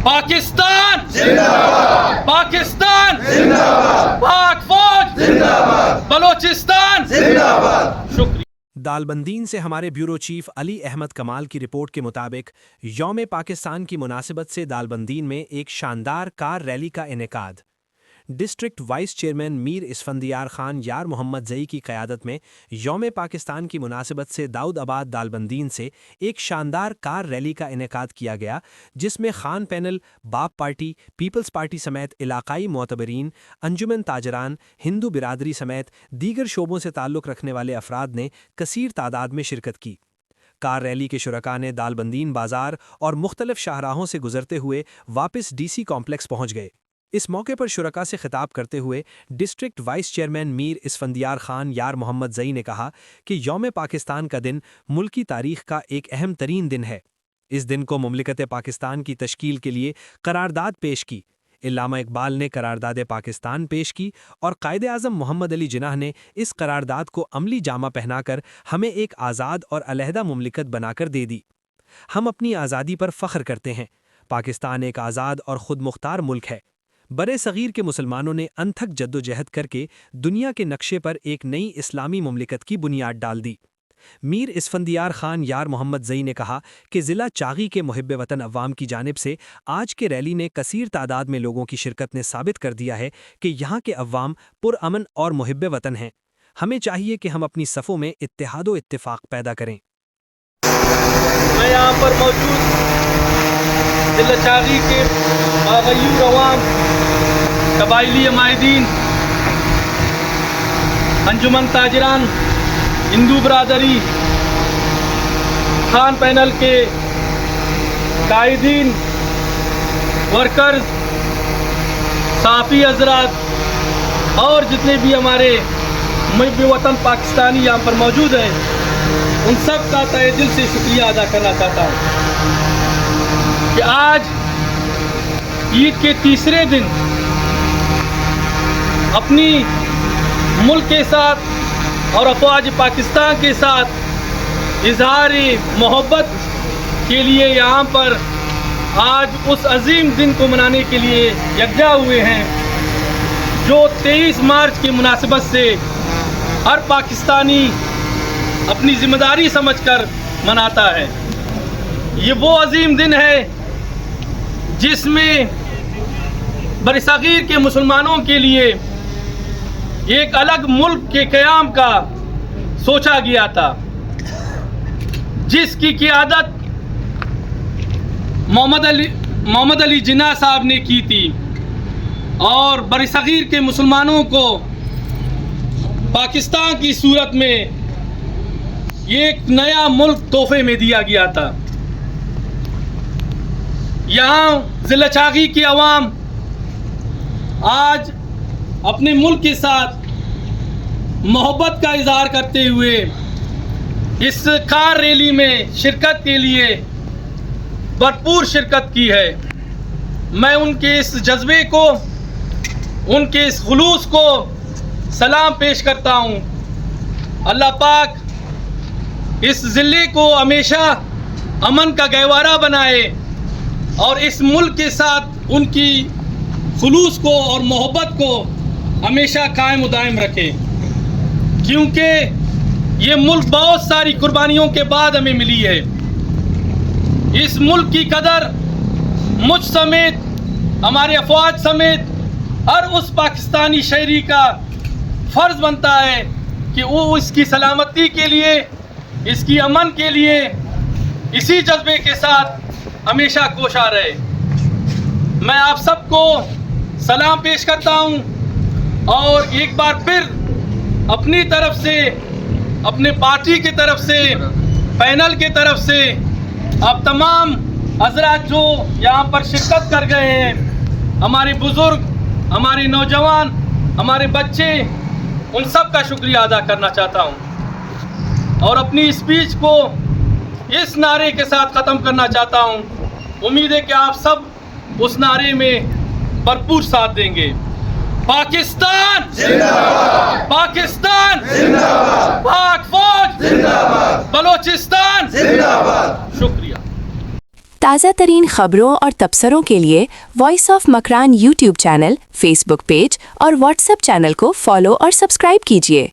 पाकिस्तान जिंदाबाद, पाकिस्तान जिंदाबाद, पाक फौज जिंदाबाद, बलोचिस्तान जिंदाबाद। शुक्रिया। दालबंदीन से हमारे ब्यूरो चीफ अली अहमद कमाल की रिपोर्ट के मुताबिक यौम पाकिस्तान की मुनासिबत से दालबंदीन में एक शानदार कार रैली का इनेकाद। District vice chairman Mir Isfandyar Khan Yar Mohammad जई की क़यादत में यौम पाकिस्तान की मुनासिबत से दाऊदाबाद दालबंदीन से एक शानदार कार रैली का इनेकाद किया गया, जिसमें खान पैनल, बाप पार्टी, पीपल्स पार्टी समेत इलाकाई मोतबरीन, अंजुमन ताजरान, हिंदू बिरादरी समेत दीगर शोबों से ताल्लुक़ रखने वाले अफराद ने कसीर तादाद में शिरकत की। कार रैली के शुरका ने दालबंदीन बाजार और मुख्तलिफ शाहराहों से गुजरते हुए वापस DC कॉम्प्लेक्स पहुँच गए। इस मौके पर शुरका से खिताब करते हुए district vice chairman Mir Isfandyar Khan Yar Mohammad जई ने कहा कि यौम पाकिस्तान का दिन मुल्की तारीख का एक अहम तरीन दिन है। इस दिन को मुमलिकत पाकिस्तान की तश्कील के लिए करारदाद पेश की। इल्लामा इकबाल ने करारदाद पाकिस्तान पेश की और कायदे आज़म मोहम्मद अली जिन्नाह ने इस करारदाद को अमली जामा पहनाकर हमें एक आज़ाद और अलहदा मुमलिकत बनाकर दे दी। हम अपनी आज़ादी पर फ़ख्र करते हैं। पाकिस्तान एक आज़ाद और ख़ुद मुख्तार मुल्क है। बरे सग़ीर के मुसलमानों ने अनथक जद्दोजहद करके दुनिया के नक्शे पर एक नई इस्लामी मुमलिकत की बुनियाद डाल दी। मीर इसफंदियार खान यार मोहम्मद जई ने कहा कि ज़िला चागी के मुहिब्ब वतन अवाम की जानिब से आज के रैली ने कसीर तादाद में लोगों की शिरकत ने साबित कर दिया है कि यहाँ के अवाम पुरअमन और मुहिब्ब वतन हैं। हमें चाहिए कि हम अपनी सफ़ों में इत्तेहादो इत्तिफ़ाक़ पैदा करें। मैं यहाँ पर मौजूद ज़िला चागी के बाग़यूर अवाम, कबाइली अमायदीन, अंजुमन ताजरान, हिंदू बरादरी, खान पैनल के कायदीन, वर्कर्स, साफ़ी हज़रात और जितने भी हमारे मुहिब्ब वतन पाकिस्तानी यहाँ पर मौजूद हैं, उन सब का तहे दिल से शुक्रिया अदा करना चाहता हूँ कि आज ईद के तीसरे दिन अपनी मुल्क के साथ और अफ़वाज पाकिस्तान के साथ इज़हारी मोहब्बत के लिए यहाँ पर आज उस अजीम दिन को मनाने के लिए यकजा हुए हैं, जो 23 मार्च की मुनासिबत से हर पाकिस्तानी अपनी ज़िम्मेदारी समझकर मनाता है। ये वो अजीम दिन है जिसमें बरसग़ीर के मुसलमानों के लिए एक अलग मुल्क के क़याम का सोचा गया था, जिसकी क़ियादत मोहम्मद अली जिन्नाह साहब ने की थी और बरसग़ीर के मुसलमानों को पाकिस्तान की सूरत में ये एक नया मुल्क तोहफे में दिया गया था। यहाँ ज़िला चागी की अवाम आज अपने मुल्क के साथ मोहब्बत का इजहार करते हुए इस कार रैली में शिरकत के लिए भरपूर शिरकत की है। मैं उनके इस जज्बे को, उनके इस खुलूस को सलाम पेश करता हूँ। अल्लाह पाक इस ज़िले को हमेशा अमन का गहवारा बनाए और इस मुल्क के साथ उनकी खुलूस को और मोहब्बत को हमेशा कायम व दायम रखे, क्योंकि ये मुल्क बहुत सारी कुर्बानियों के बाद हमें मिली है। इस मुल्क की कदर मुझ समेत, हमारे अफवाज समेत हर उस पाकिस्तानी शहरी का फ़र्ज़ बनता है कि वो इसकी सलामती के लिए, इसकी अमन के लिए इसी जज्बे के साथ हमेशा कोशा रहे। मैं आप सबको सलाम पेश करता हूँ और एक बार फिर अपनी तरफ से, अपने पार्टी की तरफ से, पैनल की तरफ से आप तमाम हज़रात जो यहाँ पर शिरकत कर गए हैं, हमारे बुज़ुर्ग, हमारे नौजवान, हमारे बच्चे, उन सब का शुक्रिया अदा करना चाहता हूँ और अपनी स्पीच को इस नारे के साथ ख़त्म करना चाहता हूँ। उम्मीद है कि आप सब उस नारे में भरपूर साथ देंगे। पाकिस्तान जिंदाबाद, पाकिस्तान जिंदाबाद, पाक फौज जिंदाबाद, बलोचिस्तान जिंदाबाद। शुक्रिया। تازہ ترین خبروں اور تبصروں کے لیے voice of Makran YouTube channel, Facebook page اور واٹس ایپ چینل کو فالو اور سبسکرائب کیجیے۔